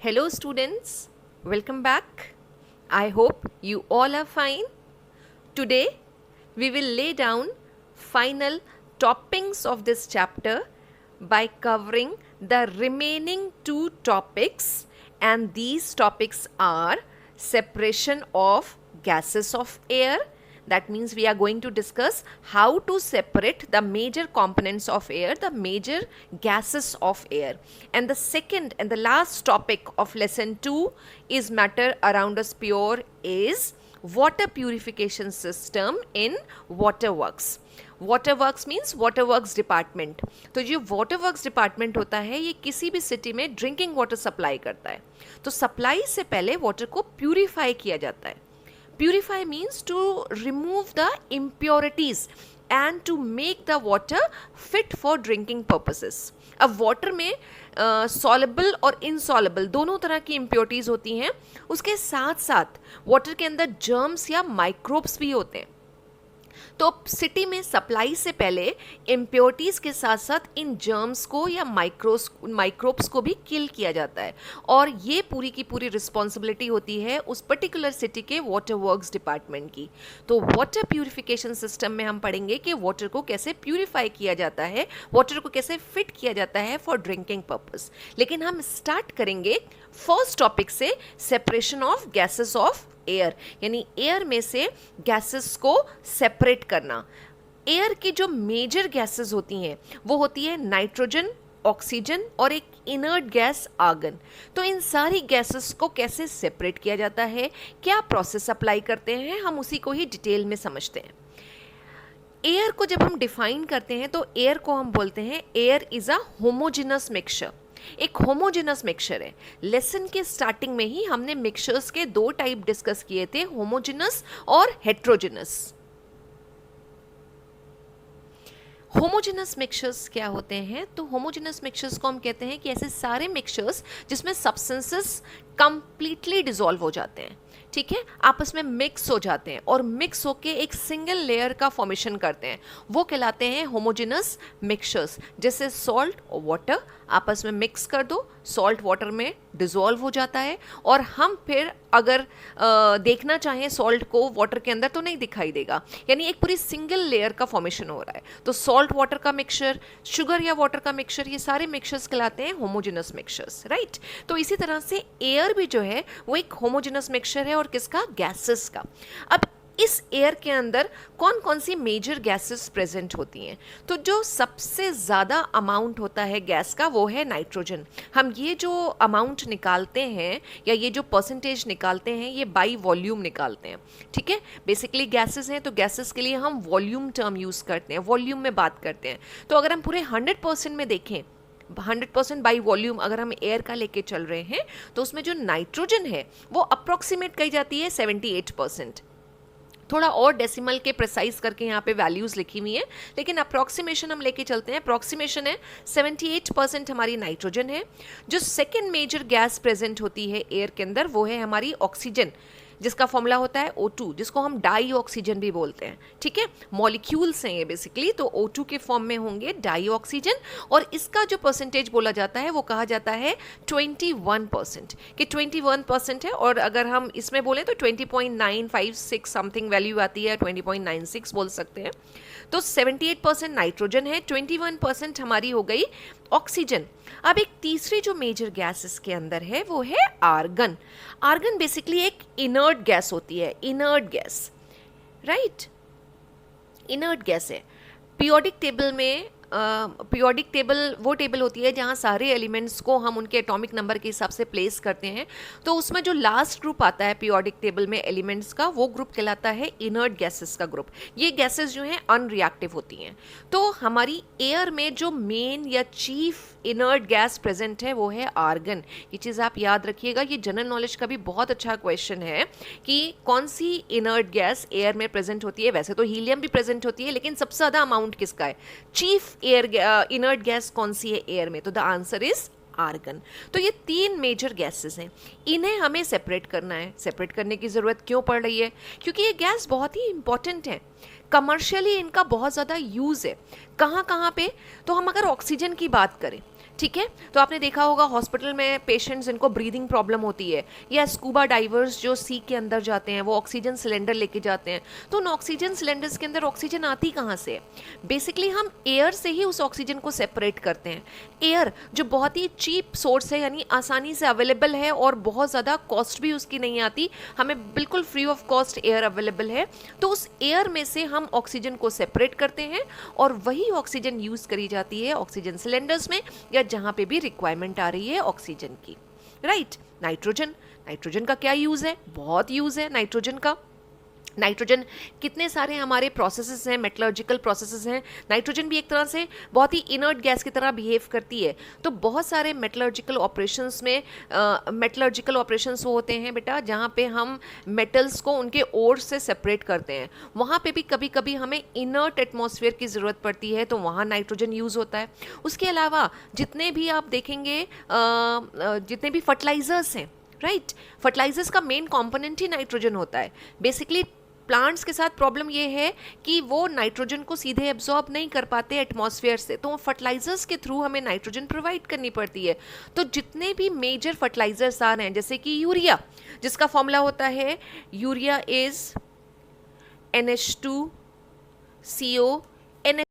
Hello students, welcome back. I hope you all are fine. Today we will lay down final toppings of this chapter by covering the remaining two topics, and these topics are separation of gases of air. That means we are going to discuss how to separate the major components of air, the major gases of air. And the second and the last topic of lesson 2 is matter around us pure is water purification system in waterworks. Waterworks means waterworks department. तो जो waterworks department होता है ये किसी भी city में drinking water supply करता है. तो सप्लाई से पहले वाटर को प्यूरिफाई किया जाता है. Purify means to remove the impurities and to make the water fit for drinking purposes. अब वाटर में soluble और insoluble दोनों तरह की impurities होती हैं. उसके साथ साथ वाटर के अंदर germs या microbes भी होते हैं. तो सिटी में सप्लाई से पहले इम्प्योरिटीज़ के साथ साथ इन जर्म्स को या माइक्रोब्स को भी किल किया जाता है, और ये पूरी की पूरी रिस्पॉन्सिबिलिटी होती है उस पर्टिकुलर सिटी के वाटर वर्क्स डिपार्टमेंट की. तो वाटर प्यूरिफिकेशन सिस्टम में हम पढ़ेंगे कि वाटर को कैसे प्यूरिफाई किया जाता है, वाटर को कैसे फिट किया जाता है फॉर ड्रिंकिंग पर्पस. लेकिन हम स्टार्ट करेंगे फर्स्ट टॉपिक से, separation of gases of air, यानी एयर में से गैसेस को सेपरेट करना. एयर की जो मेजर गैसेस होती हैं वो होती है नाइट्रोजन, ऑक्सीजन और एक इनर्ट गैस आर्गन. तो इन सारी गैसेस को कैसे सेपरेट किया जाता है, क्या प्रोसेस अप्लाई करते हैं, हम उसी को ही डिटेल में समझते हैं. एयर को जब हम डिफाइन करते हैं तो एयर को हम बोलते हैं air is a homogeneous mixture. एक होमोजेनस मिक्सचर है. लेसन के स्टार्टिंग में ही हमने मिक्सचर्स के दो टाइप डिस्कस किए थे, होमोजेनस और हेट्रोजेनस. होमोजेनस मिक्सचर्स क्या होते हैं? तो होमोजेनस मिक्सचर्स को हम कहते हैं कि ऐसे सारे मिक्सचर्स जिसमें सब्सटेंसेस कंप्लीटली डिसॉल्व हो जाते हैं, ठीक है, आपस में मिक्स हो जाते हैं और मिक्स होके एक सिंगल लेयर का फॉर्मेशन करते हैं, वो कहलाते हैं होमोजेनस मिक्सचर्स. जैसे सॉल्ट और वाटर आपस में मिक्स कर दो, सॉल्ट वाटर में डिसॉल्व हो जाता है, और हम फिर अगर देखना चाहें सॉल्ट को वाटर के अंदर तो नहीं दिखाई देगा, यानी एक पूरी सिंगल लेयर का फॉर्मेशन हो रहा है. तो सॉल्ट वाटर का मिक्सचर, शुगर या वाटर का मिक्सचर, ये सारे मिक्सचर्स कहलाते हैं होमोजेनस मिक्सचर्स, राइट. तो इसी तरह से एयर भी जो है वो एक होमोजेनस मिक्सचर है, और किसका? गैसेस का. अब इस एयर के अंदर कौन कौन सी मेजर गैसेस प्रेजेंट होती हैं? तो जो सबसे ज़्यादा अमाउंट होता है गैस का वो है नाइट्रोजन. हम ये जो अमाउंट निकालते हैं या ये जो परसेंटेज निकालते हैं ये बाई वॉल्यूम निकालते हैं, ठीक है. बेसिकली गैसेस हैं तो गैसेस के लिए हम वॉल्यूम टर्म यूज़ करते हैं, वॉल्यूम में बात करते हैं. तो अगर हम पूरे 100% में देखें, 100% बाई वॉल्यूम अगर हम एयर का लेके चल रहे हैं तो उसमें जो नाइट्रोजन है वो अप्रोक्सीमेट कही जाती है 78%. थोड़ा और डेसिमल के प्रिसाइज करके यहाँ पे वैल्यूज़ लिखी हुई हैं, लेकिन अप्रॉक्सीमेशन हम लेके चलते हैं. अप्रॉक्सीमेशन है 78% हमारी नाइट्रोजन है. जो सेकेंड मेजर गैस प्रेजेंट होती है एयर के अंदर वो है हमारी ऑक्सीजन, जिसका फॉर्मूला होता है O2, जिसको हम डाई ऑक्सीजन भी बोलते हैं, ठीक है. मॉलिक्यूल्स हैं ये बेसिकली, तो O2 के फॉर्म में होंगे डाई ऑक्सीजन, और इसका जो परसेंटेज बोला जाता है वो कहा जाता है 21%, कि 21% है. और अगर हम इसमें बोलें तो 20.956 समथिंग वैल्यू आती है, 20.96 बोल सकते हैं. तो 78% नाइट्रोजन है, 21% हमारी हो गई ऑक्सीजन. अब एक तीसरी जो मेजर गैस इसके अंदर है वो है आर्गन. आर्गन बेसिकली एक इनर्ट गैस होती है, inert gas, right, inert gas है. पीरियोडिक टेबल में पीरियोडिक टेबल वो टेबल होती है जहाँ सारे एलिमेंट्स को हम उनके एटॉमिक नंबर के हिसाब से प्लेस करते हैं. तो उसमें जो लास्ट ग्रुप आता है पीरियोडिक टेबल में एलिमेंट्स का, वो ग्रुप कहलाता है इनर्ट गैसेस का ग्रुप. ये गैसेस जो हैं अनरिएक्टिव होती हैं. तो हमारी एयर में जो मेन या चीफ इनर्ट गैस प्रेजेंट है वो है आर्गन. ये चीज़ आप याद रखिएगा, ये जनरल नॉलेज का भी बहुत अच्छा क्वेश्चन है कि कौन सी इनर्ट गैस एयर में प्रेजेंट होती है. वैसे तो हीलियम भी प्रेजेंट होती है, लेकिन सबसे ज़्यादा अमाउंट किसका है? चीफ एयर इनर्ट गैस कौन सी है एयर में? तो द आंसर इज आर्गन. तो ये तीन मेजर गैसेस हैं, इन्हें हमें सेपरेट करना है. सेपरेट करने की ज़रूरत क्यों पड़ रही है? क्योंकि ये गैस बहुत ही इंपॉर्टेंट है, कमर्शियली इनका बहुत ज़्यादा यूज़ है. कहाँ कहाँ पे? तो हम अगर ऑक्सीजन की बात करें, ठीक है। तो आपने देखा होगा हॉस्पिटल में पेशेंट्स जिनको ब्रीदिंग प्रॉब्लम होती है, या स्कूबा डाइवर्स जो सी के अंदर जाते हैं, वो ऑक्सीजन सिलेंडर लेके जाते हैं, तो उन ऑक्सीजन सिलेंडर्स के अंदर ऑक्सीजन आती कहाँ से? बेसिकली हम एयर से ही उस ऑक्सीजन को सेपरेट करते हैं। एयर जो बहुत ही चीप सोर्स है, यानी आसानी से अवेलेबल है और बहुत ज़्यादा कॉस्ट भी उसकी नहीं आती, हमें बिल्कुल free of cost air available है, तो उस एयर में से हम ऑक्सीजन को सेपरेट करते हैं और वही ऑक्सीजन यूज़ करी जाती है ऑक्सीजन सिलेंडर्स में या जहाँ पे भी रिक्वायरमेंट आ रही है ऑक्सीजन की, राइट। नाइट्रोजन, नाइट्रोजन का क्या यूज़ है? बहुत यूज़ है नाइट्रोजन का। नाइट्रोजन कितने सारे हमारे प्रोसेसेस हैं, मेटलर्जिकल प्रोसेसेस हैं। नाइट्रोजन भी एक तरह से बहुत ही इनर्ट गैस की तरह बिहेव करती है, तो बहुत सारे मेटलर्जिकल ऑपरेशंस में मेटलर्जिकल ऑपरेशंस वो होते हैं बेटा जहाँ पे हम मेटल्स को उनके ओर से सेपरेट करते हैं, वहाँ पे भी कभी कभी हमें इनर्ट एटमॉस्फेयर की ज़रूरत पड़ती है, तो वहाँ नाइट्रोजन यूज़ होता है। उसके अलावा जितने भी आप देखेंगे जितने भी फर्टिलाइजर्स हैं, राइट, फर्टिलाइजर्स का मेन कंपोनेंट ही नाइट्रोजन होता है। बेसिकली प्लांट्स के साथ प्रॉब्लम ये है कि वो नाइट्रोजन को सीधे एब्जॉर्ब नहीं कर पाते एटमॉस्फेयर से, तो फर्टिलाइजर्स के थ्रू हमें नाइट्रोजन प्रोवाइड करनी पड़ती है। तो जितने भी मेजर फर्टिलाइजर्स आ रहे हैं, जैसे कि यूरिया, जिसका फॉर्मूला होता है urea is NH2CO NH,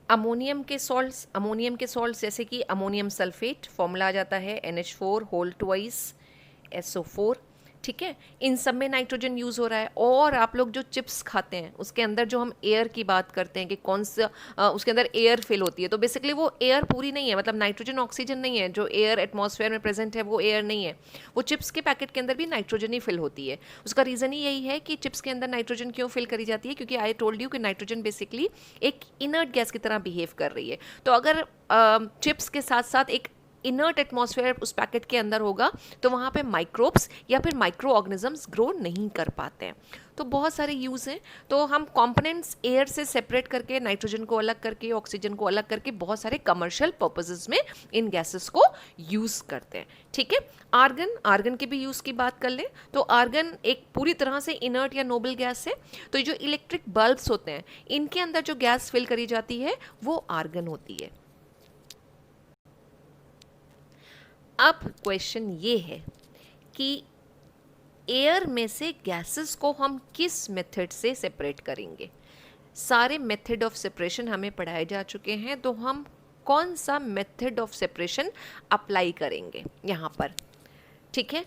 ammonium के सॉल्ट्स जैसे कि अमोनियम सल्फेट, फॉर्मूला आ जाता है NH4 ठीक है। इन सब में नाइट्रोजन यूज़ हो रहा है। और आप लोग जो चिप्स खाते हैं उसके अंदर जो हम एयर की बात करते हैं कि कौन सा उसके अंदर एयर फिल होती है, तो बेसिकली वो एयर पूरी नहीं है, मतलब नाइट्रोजन ऑक्सीजन नहीं है, जो एयर एटमॉस्फेयर में प्रेजेंट है वो एयर नहीं है, वो चिप्स के पैकेट के अंदर भी नाइट्रोजन ही फिल होती है। उसका रीज़न ही यही है कि चिप्स के अंदर नाइट्रोजन क्यों फिल करी जाती है, क्योंकि आई टोल्ड यू कि नाइट्रोजन बेसिकली एक इनर्ट गैस की तरह बिहेव कर रही है। तो अगर चिप्स के साथ साथ एक इनर्ट एटमॉस्फेयर उस पैकेट के अंदर होगा तो वहाँ पे माइक्रोब्स या फिर माइक्रो ऑर्गेनिजम्स ग्रो नहीं कर पाते हैं। तो बहुत सारे यूज़ हैं। तो हम कंपोनेंट्स एयर से सेपरेट करके, नाइट्रोजन को अलग करके, ऑक्सीजन को अलग करके बहुत सारे कमर्शियल पर्पसेस में इन गैसेस को यूज़ करते हैं, ठीक है। आर्गन के भी यूज़ की बात कर लें तो आर्गन एक पूरी तरह से इनर्ट या नोबल गैस है। तो जो इलेक्ट्रिक बल्ब्स होते हैं इनके अंदर जो गैस फिल करी जाती है वो आर्गन होती है। अब क्वेश्चन ये है कि एयर में से गैसेस को हम किस मेथड से सेपरेट करेंगे। सारे मेथड ऑफ सेपरेशन हमें पढ़ाए जा चुके हैं, तो हम कौन सा मेथड ऑफ सेपरेशन अप्लाई करेंगे यहाँ पर, ठीक है।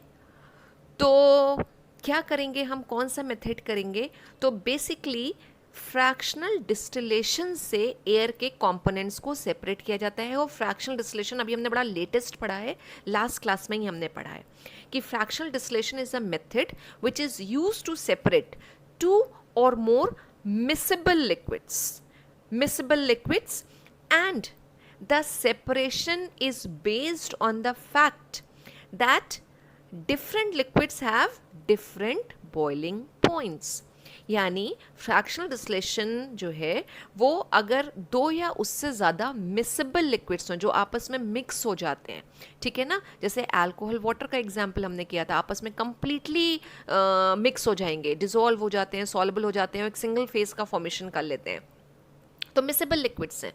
तो क्या करेंगे हम, कौन सा मेथड करेंगे? तो बेसिकली फ्रैक्शनल डिस्टिलेशन से एयर के कंपोनेंट्स को सेपरेट किया जाता है। और फ्रैक्शनल डिस्टिलेशन अभी हमने बड़ा लेटेस्ट पढ़ा है, लास्ट क्लास में ही हमने पढ़ा है कि fractional distillation is a method which is used to separate 2 or more miscible liquids and the separation is based on the fact that different liquids have different boiling points। यानी fractional distillation जो है वो अगर 2 या उससे ज़्यादा mixable liquids हों जो आपस में मिक्स हो जाते हैं, ठीक है ना, जैसे अल्कोहल वाटर का एग्जांपल हमने किया था, आपस में कंप्लीटली मिक्स हो जाएंगे, डिसॉल्व हो जाते हैं, सॉल्युबल हो जाते हैं, एक सिंगल फेज का फॉर्मेशन कर लेते हैं, तो मिक्सेबल लिक्विड्स हैं,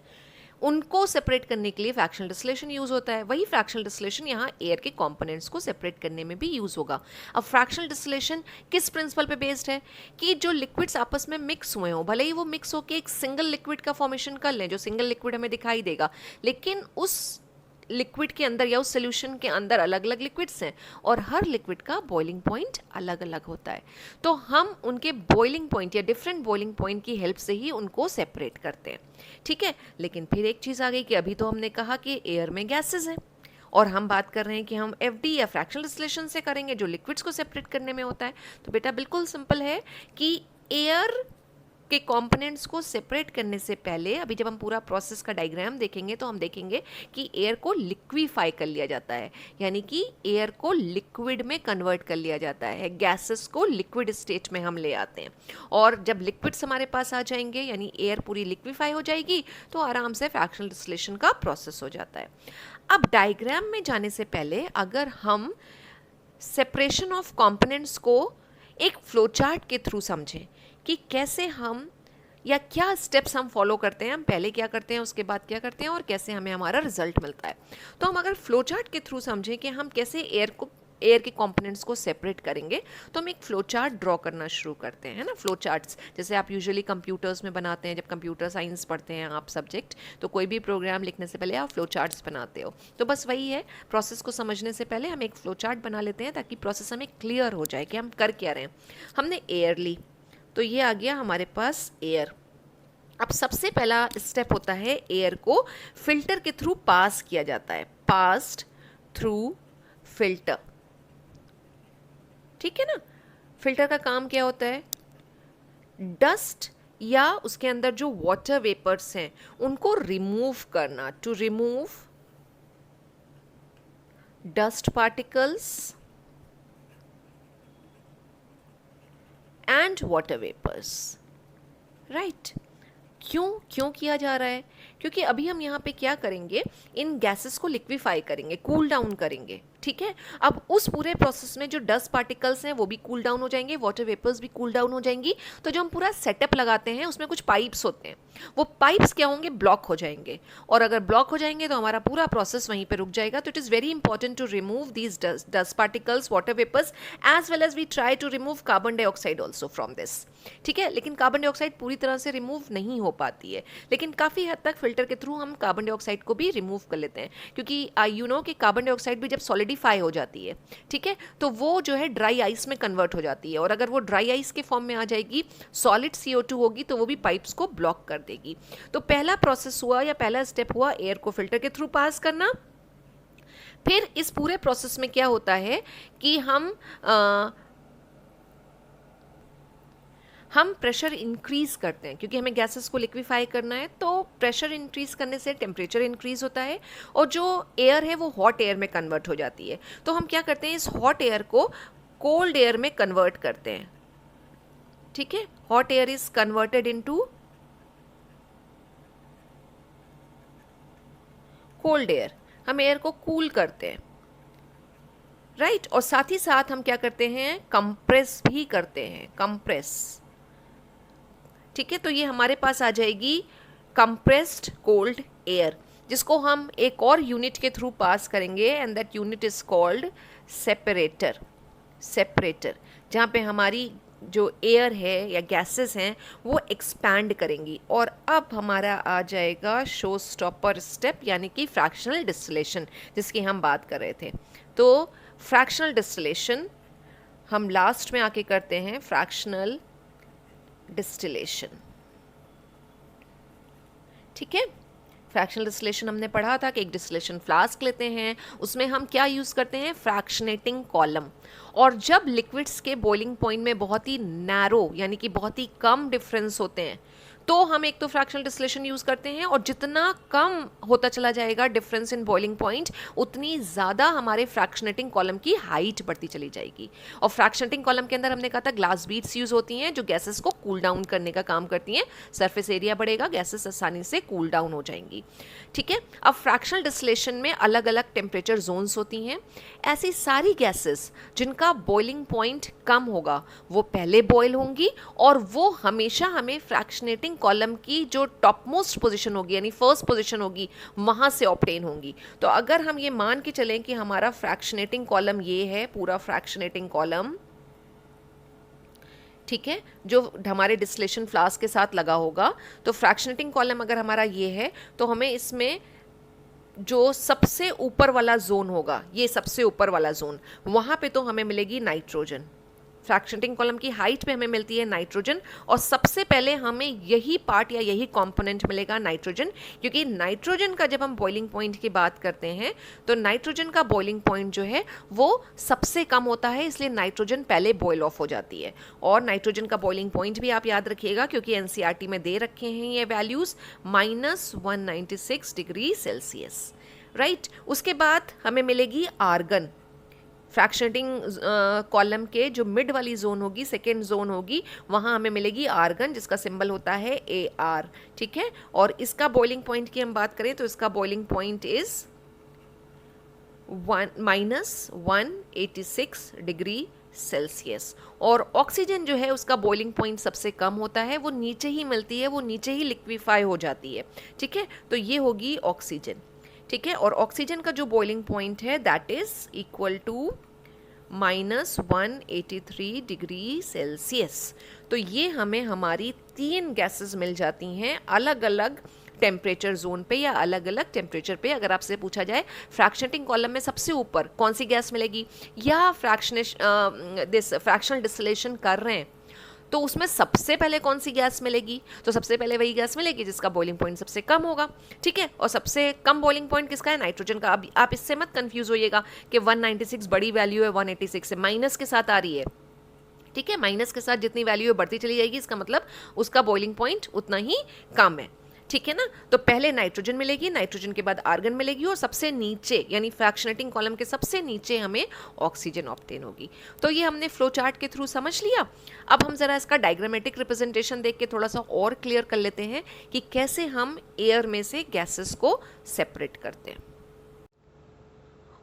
उनको सेपरेट करने के लिए फ्रैक्शनल डिस्टिलेशन यूज़ होता है। वही फ्रैक्शनल डिस्टिलेशन यहाँ एयर के कंपोनेंट्स को सेपरेट करने में भी यूज़ होगा। अब फ्रैक्शनल डिस्टिलेशन किस प्रिंसिपल पे बेस्ड है कि जो लिक्विड्स आपस में मिक्स हुए हों, भले ही वो मिक्स होकर एक सिंगल लिक्विड का फॉर्मेशन कर लें, जो सिंगल लिक्विड हमें दिखाई देगा, लेकिन उस लिक्विड के अंदर या उस सोल्यूशन के अंदर अलग अलग लिक्विड्स हैं और हर लिक्विड का बॉइलिंग पॉइंट अलग अलग होता है। तो हम उनके बॉइलिंग पॉइंट या डिफरेंट बॉइलिंग पॉइंट की हेल्प से ही उनको सेपरेट करते हैं, ठीक है। लेकिन फिर एक चीज़ आ गई कि अभी तो हमने कहा कि एयर में गैसेस हैं और हम बात कर रहे हैं कि हम FD या फ्रैक्शनल डिस्टिलेशन से करेंगे जो लिक्विड्स को सेपरेट करने में होता है। तो बेटा बिल्कुल सिंपल है कि एयर के कंपोनेंट्स को सेपरेट करने से पहले, अभी जब हम पूरा प्रोसेस का डायग्राम देखेंगे तो हम देखेंगे कि एयर को लिक्विफाई कर लिया जाता है, यानी कि एयर को लिक्विड में कन्वर्ट कर लिया जाता है, गैसेस को लिक्विड स्टेट में हम ले आते हैं। और जब लिक्विड्स हमारे पास आ जाएंगे यानी एयर पूरी लिक्विफाई हो जाएगी तो आराम से फ्रैक्शनल डिस्टिलेशन का प्रोसेस हो जाता है। अब डायग्राम में जाने से पहले अगर हम सेपरेशन ऑफ कंपोनेंट्स को एक फ्लोचार्ट के थ्रू समझें कि कैसे हम या क्या स्टेप्स हम फॉलो करते हैं, हम पहले क्या करते हैं उसके बाद क्या करते हैं और कैसे हमें हमारा रिजल्ट मिलता है। तो हम अगर फ्लो चार्ट के थ्रू समझें कि हम कैसे एयर के कंपोनेंट्स को सेपरेट करेंगे, तो हम एक फ्लो चार्ट ड्रॉ करना शुरू करते हैं, है ना। फ्लो चार्ट्स जैसे आप यूजुअली कंप्यूटर्स में बनाते हैं, जब कंप्यूटर साइंस पढ़ते हैं आप सब्जेक्ट, तो कोई भी प्रोग्राम लिखने से पहले आप फ्लो चार्ट्स बनाते हो। तो बस वही है, प्रोसेस को समझने से पहले हम एक फ्लो चार्ट बना लेते हैं ताकि प्रोसेस हमें क्लियर हो जाए कि हम कर क्या रहे हैं। हमने एयर ली, तो ये आ गया हमारे पास एयर। अब सबसे पहला स्टेप होता है एयर को फिल्टर के थ्रू पास किया जाता है, पास्ड थ्रू फिल्टर, ठीक है ना। फिल्टर का काम क्या होता है, डस्ट या उसके अंदर जो वाटर वेपर्स हैं उनको रिमूव करना, to remove dust particles and water vapours, right. क्यों किया जा रहा है, क्योंकि अभी हम यहाँ पे क्या करेंगे, इन गैसेस को लिक्विफाई करेंगे, कूल डाउन करेंगे, ठीक है। अब उस पूरे प्रोसेस में जो डस्ट पार्टिकल्स हैं वो भी कूल डाउन हो जाएंगे, वाटर वेपर्स भी कूल डाउन हो जाएंगी। तो जो हम पूरा सेटअप लगाते हैं उसमें कुछ पाइप्स होते हैं, वो पाइप्स क्या होंगे, ब्लॉक हो जाएंगे, और अगर ब्लॉक हो जाएंगे तो हमारा पूरा प्रोसेस वहीं पे रुक जाएगा। तो it is very important to remove these dust particles, water vapours, as well as we try to remove carbon dioxide also from this, ठीक है। लेकिन कार्बन डाइऑक्साइड पूरी तरह से रिमूव नहीं हो पाती है, लेकिन काफ़ी हद तक फिल्टर के थ्रू हम कार्बन डाइऑक्साइड को भी रिमूव कर लेते हैं, क्योंकि यू नो कि कार्बन डाइऑक्साइड भी जब सॉलिडिफाई हो जाती है, ठीक है, तो वो जो है ड्राई आइस में कन्वर्ट हो जाती है, और अगर वो ड्राई आइस के फॉर्म में आ जाएगी, सॉलिड CO2 होगी, तो वो भी पाइप्स को ब्लॉक कर देगी। तो पहला प्रोसेस हुआ या पहला स्टेप हुआ एयर को फिल्टर के थ्रू पास करना। फिर इस पूरे प्रोसेस में क्या होता है कि हम प्रेशर इंक्रीज करते हैं, क्योंकि हमें गैसेस को लिक्विफाई करना है, तो प्रेशर इंक्रीज करने से टेम्परेचर इंक्रीज होता है और जो एयर है वो हॉट एयर में कन्वर्ट हो जाती है। तो हम क्या करते हैं, इस हॉट एयर को कोल्ड एयर में कन्वर्ट करते हैं, ठीक है। Hot air is converted into cold air, हम एयर को कूल करते हैं, राइट। और साथ ही साथ हम क्या करते हैं, कंप्रेस भी करते हैं, कंप्रेस, ठीक है। तो ये हमारे पास आ जाएगी कंप्रेस्ड कोल्ड एयर, जिसको हम एक और यूनिट के थ्रू पास करेंगे, and that unit is called separator, separator, जहाँ पे हमारी जो एयर है या गैसेस हैं वो एक्सपैंड करेंगी। और अब हमारा आ जाएगा शो स्टॉपर स्टेप, यानी कि फ्रैक्शनल डिस्टिलेशन, जिसकी हम बात कर रहे थे। तो फ्रैक्शनल डिस्टिलेशन हम लास्ट में आके करते हैं, फ्रैक्शनल डिस्टिलेशन, ठीक है। फ्रैक्शनल डिस्टिलेशन हमने पढ़ा था कि एक डिस्टिलेशन फ्लास्क लेते हैं, उसमें हम क्या यूज़ करते हैं, फ्रैक्शनेटिंग कॉलम। और जब लिक्विड्स के बॉइलिंग पॉइंट में बहुत ही नैरो यानी कि बहुत ही कम डिफरेंस होते हैं, तो हम एक तो फ्रैक्शनल डिस्टिलेशन यूज़ करते हैं, और जितना कम होता चला जाएगा डिफरेंस इन बॉइलिंग पॉइंट, उतनी ज़्यादा हमारे फ्रैक्शनेटिंग कॉलम की हाइट बढ़ती चली जाएगी। और फ्रैक्शनेटिंग कॉलम के अंदर हमने कहा था ग्लास बीड्स यूज़ होती हैं, जो गैसेस को कूल डाउन करने का काम करती हैं। सरफेस एरिया बढ़ेगा, गैसेस आसानी से कूल डाउन हो जाएंगी, ठीक है। अब फ्रैक्शनल डिस्टिलेशन में अलग अलग टेम्परेचर जोन्स होती हैं। ऐसी सारी गैसेस जिनका बॉइलिंग पॉइंट कम होगा वो पहले बॉयल होंगी, और वो हमेशा हमें फ्रैक्शनेटिंग कॉलम की जो टॉप मोस्ट पोजीशन होगी यानी फर्स्ट पोजीशन होगी वहां से ऑब्टेन होंगी। तो अगर हम ये मान के चलें कि हमारा फ्रैक्शनेटिंग कॉलम ये है, पूरा फ्रैक्शनेटिंग कॉलम, ठीक है, जो हमारे डिस्टिलेशन फ्लास्क के साथ लगा होगा, तो फ्रैक्शनेटिंग कॉलम अगर हमारा ये है, तो हमें इसमें जो सबसे ऊपर वाला जोन होगा, ये सबसे ऊपर वाला जोन, वहां पे तो हमें मिलेगी नाइट्रोजन। फ्रैक्शनेटिंग कॉलम की हाइट पे हमें मिलती है नाइट्रोजन, और सबसे पहले हमें यही पार्ट या यही कंपोनेंट मिलेगा नाइट्रोजन, क्योंकि नाइट्रोजन का जब हम बॉइलिंग पॉइंट की बात करते हैं तो नाइट्रोजन का बॉइलिंग पॉइंट जो है वो सबसे कम होता है, इसलिए नाइट्रोजन पहले बॉयल ऑफ हो जाती है। और नाइट्रोजन का बॉइलिंग पॉइंट भी आप याद रखिएगा, क्योंकि NCERT में दे रखे हैं ये वैल्यूज़, -196 डिग्री सेल्सियस, राइट। उसके बाद हमें मिलेगी आर्गन। फ्रैक्शनेटिंग कॉलम के जो मिड वाली जोन होगी, सेकेंड जोन होगी, वहाँ हमें मिलेगी आर्गन, जिसका सिंबल होता है AR, ठीक है। और इसका बॉइलिंग पॉइंट की हम बात करें तो इसका boiling point is -186 degree Celsius. और ऑक्सीजन जो है उसका बॉइलिंग पॉइंट सबसे कम होता है, वो नीचे ही मिलती है, वो नीचे ही लिक्विफाई हो जाती है। ठीक है, तो ये होगी ऑक्सीजन। ठीक है, और ऑक्सीजन का जो बॉइलिंग पॉइंट है that is equal to -183 degree Celsius. तो ये हमें हमारी 3 गैसेस मिल जाती हैं अलग अलग टेम्परेचर जोन पे या अलग अलग टेम्परेचर पे। अगर आपसे पूछा जाए फ्रैक्शनेटिंग कॉलम में सबसे ऊपर कौन सी गैस मिलेगी, या फ्रैक्शनल डिस्टिलेशन कर रहे हैं तो उसमें सबसे पहले कौन सी गैस मिलेगी, तो सबसे पहले वही गैस मिलेगी जिसका बॉइलिंग पॉइंट सबसे कम होगा। ठीक है, और सबसे कम बॉइलिंग पॉइंट किसका है, नाइट्रोजन का। अब आप इससे मत कंफ्यूज होइएगा कि 196 बड़ी वैल्यू है 186 से, माइनस के साथ आ रही है। ठीक है, माइनस के साथ जितनी वैल्यू बढ़ती चली जाएगी इसका मतलब उसका बॉइलिंग पॉइंट उतना ही कम है। ठीक है ना, तो पहले नाइट्रोजन मिलेगी, नाइट्रोजन के बाद आर्गन मिलेगी, और सबसे नीचे यानी फ्रैक्शनेटिंग कॉलम के सबसे नीचे हमें ऑक्सीजन ऑब्टेन होगी। तो ये हमने फ्लो चार्ट के थ्रू समझ लिया। अब हम जरा इसका डायग्रामेटिक रिप्रेजेंटेशन देख के थोड़ा सा और क्लियर कर लेते हैं कि कैसे हम एयर में से गैसेस को सेपरेट करते हैं।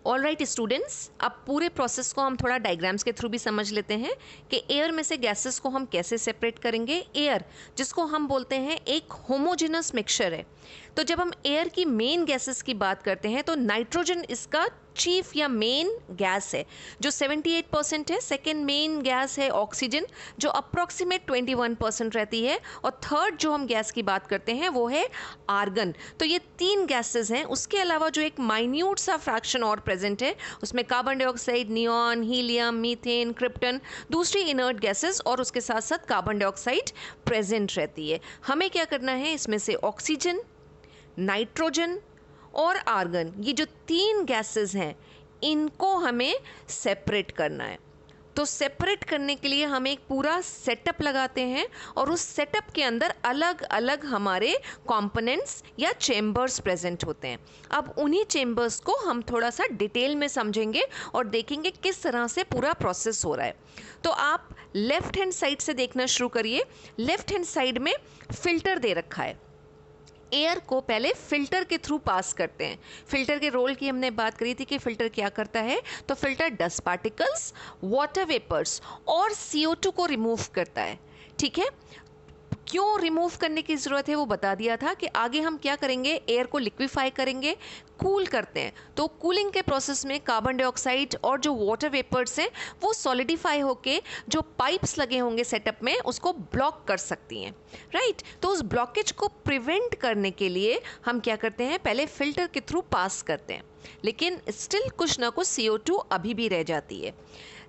ऑलराइट स्टूडेंट्स, अब पूरे प्रोसेस को हम थोड़ा डायग्राम्स के थ्रू भी समझ लेते हैं कि एयर में से गैसेस को हम कैसे सेपरेट करेंगे। एयर जिसको हम बोलते हैं एक होमोजेनस मिक्सचर है। तो जब हम एयर की मेन गैसेस की बात करते हैं तो नाइट्रोजन इसका चीफ या मेन गैस है जो 78% है। सेकेंड मेन गैस है ऑक्सीजन जो अप्रॉक्सीमेट 21% रहती है, और थर्ड जो हम गैस की बात करते हैं वो है आर्गन। तो ये 3 गैसेस हैं। उसके अलावा जो एक माइन्यूट सा फ्रैक्शन और प्रेजेंट है उसमें carbon dioxide, neon, helium, methane, krypton, दूसरी इनर्ट गैसेस, और उसके साथ साथ कार्बन डाइऑक्साइड प्रेजेंट रहती है। हमें क्या करना है, इसमें से ऑक्सीजन, नाइट्रोजन और आर्गन, ये जो 3 गैसेस हैं इनको हमें सेपरेट करना है। तो सेपरेट करने के लिए हम एक पूरा सेटअप लगाते हैं, और उस सेटअप के अंदर अलग अलग हमारे कंपोनेंट्स या चेम्बर्स प्रेजेंट होते हैं। अब उन्हीं चेम्बर्स को हम थोड़ा सा डिटेल में समझेंगे और देखेंगे किस तरह से पूरा प्रोसेस हो रहा है। तो आप लेफ्ट हैंड साइड से देखना शुरू करिए। लेफ्ट हैंड साइड में फिल्टर दे रखा है। एयर को पहले फिल्टर के थ्रू पास करते हैं। फिल्टर के रोल की हमने बात करी थी कि फिल्टर क्या करता है, तो filter dust particles, water vapours और CO2 को रिमूव करता है। ठीक है, क्यों रिमूव करने की ज़रूरत है वो बता दिया था कि आगे हम क्या करेंगे, एयर को लिक्विफाई करेंगे, कूल करते हैं। तो कूलिंग के प्रोसेस में कार्बन डाइऑक्साइड और जो वाटर वेपर्स हैं वो सॉलिडिफाई होके जो पाइप्स लगे होंगे सेटअप में उसको ब्लॉक कर सकती हैं। राइट, तो उस ब्लॉकेज को प्रिवेंट करने के लिए हम क्या करते हैं, पहले फिल्टर के थ्रू पास करते हैं, लेकिन स्टिल कुछ ना कुछ CO2 अभी भी रह जाती है।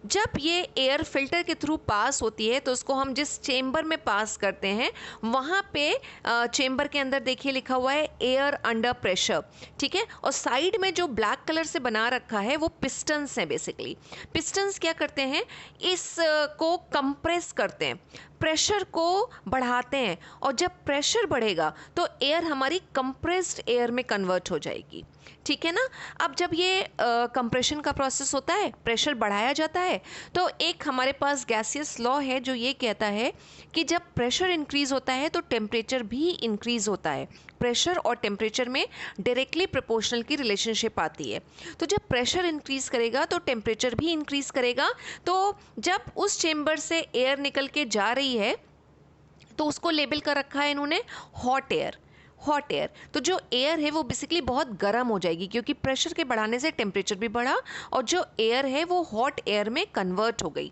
जब ये एयर फिल्टर के थ्रू पास होती है तो उसको हम जिस चेम्बर में पास करते हैं वहाँ पे चेम्बर के अंदर देखिए लिखा हुआ है एयर अंडर प्रेशर। ठीक है, और साइड में जो ब्लैक कलर से बना रखा है वो पिस्टन्स हैं। बेसिकली पिस्टन्स क्या करते हैं, इस को कंप्रेस करते हैं, प्रेशर को बढ़ाते हैं, और जब प्रेशर बढ़ेगा तो एयर हमारी कंप्रेस्ड एयर में कन्वर्ट हो जाएगी। ठीक है ना। अब जब ये कंप्रेशन का प्रोसेस होता है, प्रेशर बढ़ाया जाता है, तो एक हमारे पास गैसियस लॉ है जो ये कहता है कि जब प्रेशर इंक्रीज होता है तो टेम्परेचर भी इंक्रीज होता है। प्रेशर और टेम्परेचर में डायरेक्टली प्रोपोर्शनल की रिलेशनशिप आती है। तो जब प्रेशर इंक्रीज करेगा तो टेम्परेचर भी इंक्रीज करेगा। तो जब उस चेम्बर से एयर निकल के जा रही है तो उसको लेबल कर रखा है इन्होंने हॉट एयर। हॉट एयर, तो जो एयर है वो बेसिकली बहुत गर्म हो जाएगी क्योंकि प्रेशर के बढ़ाने से टेम्परेचर भी बढ़ा और जो एयर है वो हॉट एयर में कन्वर्ट हो गई।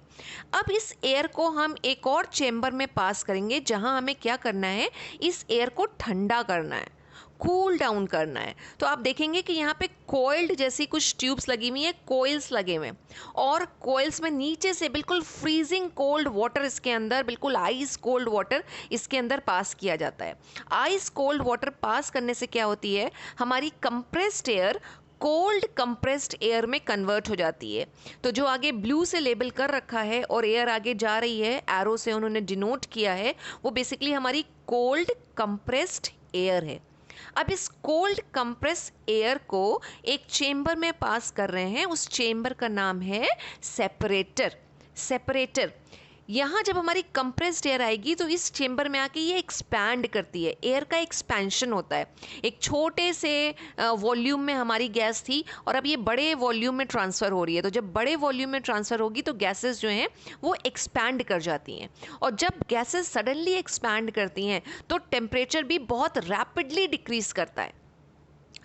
अब इस एयर को हम एक और चेम्बर में पास करेंगे जहां हमें क्या करना है, इस एयर को ठंडा करना है, कूल डाउन करना है। तो आप देखेंगे कि यहाँ पे कोइल्ड जैसी कुछ ट्यूब्स लगी हुई हैं, कोइल्स लगे हुए हैं, और कोइल्स में नीचे से बिल्कुल फ्रीजिंग कोल्ड वाटर इसके अंदर, बिल्कुल आइस कोल्ड वाटर इसके अंदर पास किया जाता है। आइस कोल्ड वाटर पास करने से क्या होती है, हमारी compressed air cold compressed air में कन्वर्ट हो जाती है। तो जो आगे ब्लू से लेबल कर रखा है और एयर आगे जा रही है, एरो से उन्होंने डिनोट किया है, वो बेसिकली हमारी कोल्ड कंप्रेस्ड एयर है। अब इस कोल्ड कंप्रेस एयर को एक चेम्बर में पास कर रहे हैं, उस चेम्बर का नाम है सेपरेटर। सेपरेटर यहाँ जब हमारी कंप्रेस्ड एयर आएगी तो इस चेम्बर में आके ये एक्सपैंड करती है, एयर का एक्सपेंशन होता है। एक छोटे से वॉल्यूम में हमारी गैस थी और अब ये बड़े वॉल्यूम में ट्रांसफ़र हो रही है, तो जब बड़े वॉल्यूम में ट्रांसफ़र होगी तो गैसेस जो हैं वो एक्सपैंड कर जाती हैं, और जब गैसेस सडनली एक्सपैंड करती हैं तो टेम्परेचर भी बहुत रैपिडली डिक्रीज़ करता है।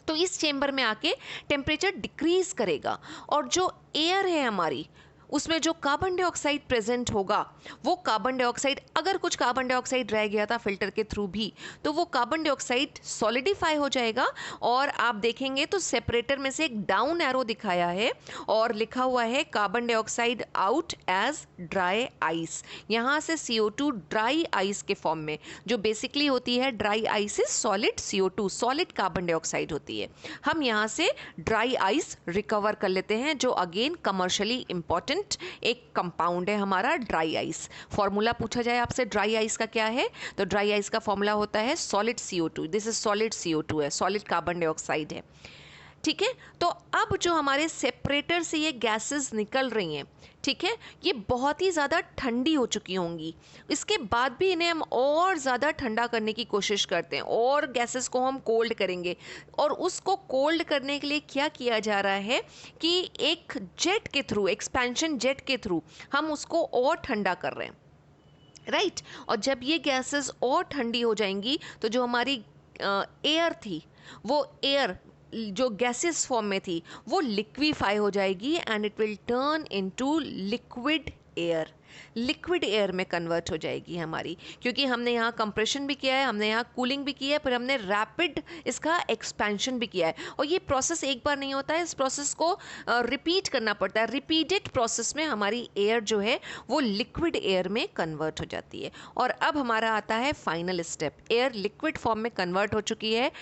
तो इस चेम्बर में आके टेम्परेचर डिक्रीज़ करेगा और जो एयर है हमारी उसमें जो कार्बन डाइऑक्साइड प्रेजेंट होगा, वो कार्बन डाइऑक्साइड, अगर कुछ कार्बन डाइऑक्साइड रह गया था फिल्टर के थ्रू भी, तो वो कार्बन डाइऑक्साइड सॉलिडिफाई हो जाएगा। और आप देखेंगे तो सेपरेटर में से एक डाउन एरो दिखाया है और लिखा हुआ है carbon dioxide out as dry ice. यहाँ से CO2 ड्राई आइस के फॉर्म में, जो बेसिकली होती है dry ice is solid CO2, solid carbon dioxide होती है। हम यहाँ से ड्राई आइस रिकवर कर लेते हैं, जो अगेन कमर्शियली इंपॉर्टेंट एक कंपाउंड है हमारा ड्राई आइस। फॉर्मूला पूछा जाए आपसे ड्राई आइस का क्या है, तो ड्राई आइस का फॉर्मूला होता है solid CO2। This is solid CO2 है, सॉलिड कार्बन डाइऑक्साइड है, ठीक है। तो अब जो हमारे सेपरेटर से ये गैसेस निकल रही हैं, ठीक है, ये बहुत ही ज़्यादा ठंडी हो चुकी होंगी। इसके बाद भी इन्हें हम और ज़्यादा ठंडा करने की कोशिश करते हैं और गैसेस को हम कोल्ड करेंगे, और उसको कोल्ड करने के लिए क्या किया जा रहा है कि एक जेट के थ्रू, एक्सपेंशन जेट के थ्रू हम उसको और ठंडा कर रहे हैं, राइट। और जब ये गैसेस और ठंडी हो जाएंगी तो जो हमारी एयर थी, वो एयर जो गैसेस फॉर्म में थी वो लिक्विफाई हो जाएगी and it will turn into liquid air, liquid air में कन्वर्ट हो जाएगी हमारी, क्योंकि हमने यहाँ कंप्रेशन भी किया है, हमने यहाँ कूलिंग भी की है, फिर हमने रैपिड इसका एक्सपेंशन भी किया है। और ये प्रोसेस एक बार नहीं होता है, इस प्रोसेस को रिपीट करना पड़ता है। रिपीटेड प्रोसेस में हमारी एयर जो है वो लिक्विड एयर में कन्वर्ट हो जाती है। और अब हमारा आता है final step, air liquid form में कन्वर्ट हो चुकी है,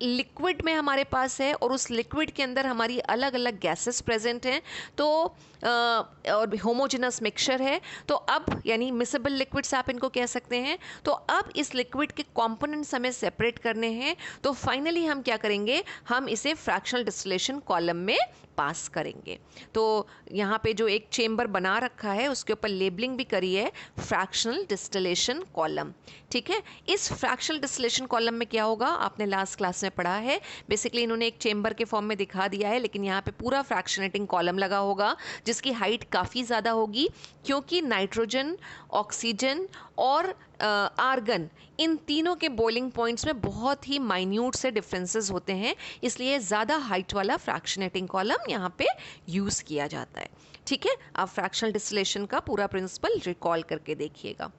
लिक्विड में हमारे पास है, और उस लिक्विड के अंदर हमारी अलग अलग गैसेस प्रेजेंट हैं, तो और होमोजेनस मिक्सचर है। तो अब यानी मिसेबल लिक्विड्स आप इनको कह सकते हैं। तो अब इस लिक्विड के कंपोनेंट्स हमें सेपरेट करने हैं, तो फाइनली हम क्या करेंगे, हम इसे फ्रैक्शनल डिस्टिलेशन कॉलम में पास करेंगे। तो यहाँ पे जो एक चेम्बर बना रखा है उसके ऊपर लेबलिंग भी करी है फ्रैक्शनल डिस्टिलेशन कॉलम, ठीक है। इस फ्रैक्शनल डिस्टिलेशन कॉलम में क्या होगा, आपने लास्ट क्लास में पढ़ा है, बेसिकली इन्होंने एक चेम्बर के फॉर्म में दिखा दिया है, लेकिन यहाँ पे पूरा फ्रैक्शनेटिंग कॉलम लगा होगा जिसकी हाइट काफ़ी ज़्यादा होगी, क्योंकि नाइट्रोजन, ऑक्सीजन और आर्गन, इन तीनों के बॉइलिंग पॉइंट्स में बहुत ही माइन्यूट से डिफरेंसेस होते हैं, इसलिए ज़्यादा हाइट वाला फ्रैक्शनेटिंग कॉलम यहाँ पे यूज़ किया जाता है, ठीक है। आप फ्रैक्शनल डिस्टिलेशन का पूरा प्रिंसिपल रिकॉल करके देखिएगा।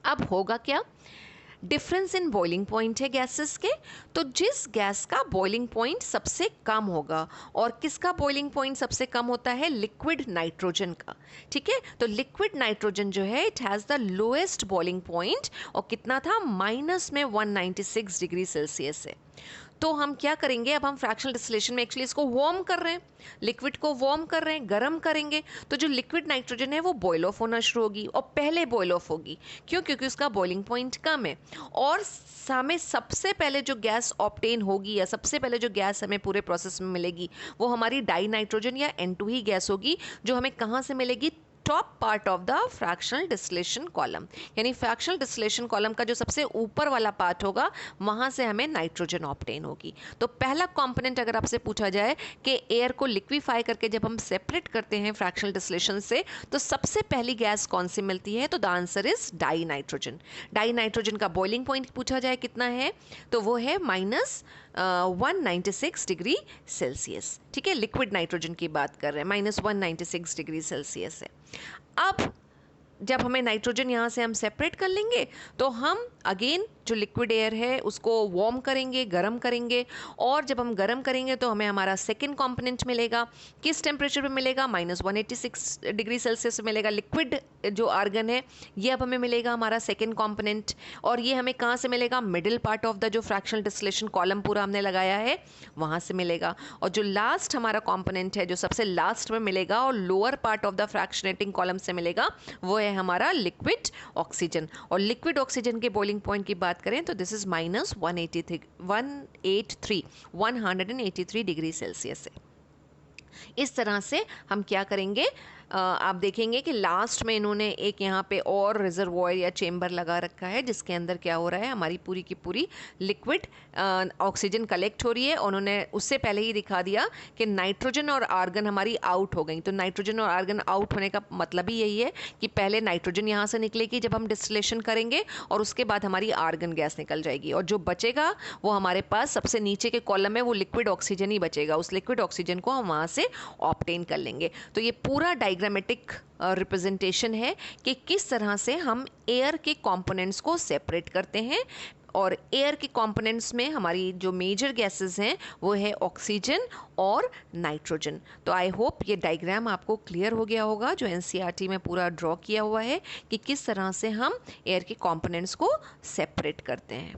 अब होगा क्या, डिफरेंस इन बॉइलिंग पॉइंट है गैसेस के, तो जिस गैस का बॉइलिंग पॉइंट सबसे कम होगा, और किसका बॉइलिंग पॉइंट सबसे कम होता है, लिक्विड नाइट्रोजन का, ठीक है। तो लिक्विड नाइट्रोजन जो है it has the lowest boiling point, और कितना था, माइनस में 196 डिग्री सेल्सियस है। तो हम क्या करेंगे, अब हम फ्रैक्शनल डिस्टिलेशन में एक्चुअली इसको वार्म कर रहे हैं, लिक्विड को वार्म कर रहे हैं, गर्म करेंगे, तो जो लिक्विड नाइट्रोजन है वो बॉयल ऑफ होना शुरू होगी, और पहले बॉयल ऑफ होगी, क्यों, क्योंकि उसका बॉइलिंग पॉइंट कम है। और हमें सबसे पहले जो गैस ऑब्टेन होगी, या सबसे पहले जो गैस हमें पूरे प्रोसेस में मिलेगी, वो हमारी डाई नाइट्रोजन या N2 ही गैस होगी, जो हमें कहाँ से मिलेगी, top part of the fractional distillation column, यानी फ्रैक्शनल डिस्टिलेशन कॉलम का जो सबसे ऊपर वाला पार्ट होगा वहाँ से हमें नाइट्रोजन ऑब्टेन होगी। तो पहला कंपोनेंट अगर आपसे पूछा जाए कि एयर को लिक्विफाई करके जब हम सेपरेट करते हैं फ्रैक्शनल डिस्टिलेशन से, तो सबसे पहली गैस कौन सी मिलती है, तो the answer is die nitrogen. Die nitrogen का बॉइलिंग पॉइंट पूछा जाए कितना है, तो वो है माइनस 196 डिग्री सेल्सियस, ठीक है। लिक्विड नाइट्रोजन की बात कर रहे हैं, माइनस 196 डिग्री सेल्सियस है। अब जब हमें नाइट्रोजन यहाँ से हम सेपरेट कर लेंगे, तो हम अगेन जो लिक्विड एयर है उसको वार्म करेंगे, गर्म करेंगे, और जब हम गर्म करेंगे तो हमें हमारा सेकेंड कंपोनेंट मिलेगा, किस टेम्परेचर पे मिलेगा, माइनस 186 डिग्री सेल्सियस पे मिलेगा। लिक्विड जो आर्गन है ये अब हमें मिलेगा हमारा सेकेंड कंपोनेंट, और ये हमें कहाँ से मिलेगा, मिडिल पार्ट ऑफ द जो फ्रैक्शनल डिस्टिलेशन कॉलम पूरा हमने लगाया है वहाँ से मिलेगा। और जो लास्ट हमारा कंपोनेंट है जो सबसे लास्ट में मिलेगा और lower part of the fractionating column से मिलेगा, वो है हमारा लिक्विड ऑक्सीजन। और लिक्विड ऑक्सीजन के बॉइलिंग पॉइंट की बात करें तो this is minus 183 degree Celsius है। इस तरह से हम क्या करेंगे, आप देखेंगे कि लास्ट में इन्होंने एक यहाँ पे और रिजर्वॉयर या चेम्बर लगा रखा है जिसके अंदर क्या हो रहा है, हमारी पूरी की पूरी लिक्विड ऑक्सीजन कलेक्ट हो रही है। उन्होंने उससे पहले ही दिखा दिया कि नाइट्रोजन और आर्गन हमारी आउट हो गई। तो नाइट्रोजन और आर्गन आउट होने का मतलब ही यही है कि पहले नाइट्रोजन यहाँ से निकलेगी जब हम डिस्टिलेशन करेंगे, और उसके बाद हमारी आर्गन गैस निकल जाएगी, और जो बचेगा वो हमारे पास सबसे नीचे के कॉलम में वो लिक्विड ऑक्सीजन ही बचेगा। उस लिक्विड ऑक्सीजन को हम वहाँ से ऑब्टेन कर लेंगे। तो ये पूरा डायग्रामेटिक रिप्रेजेंटेशन है कि किस तरह से हम एयर के कंपोनेंट्स को सेपरेट करते हैं। और एयर के कंपोनेंट्स में हमारी जो मेजर गैसेस हैं वो है ऑक्सीजन और नाइट्रोजन। तो आई होप ये डायग्राम आपको क्लियर हो गया होगा जो एनसीईआरटी में पूरा ड्रॉ किया हुआ है कि किस तरह से हम एयर के कंपोनेंट्स को सेपरेट करते हैं।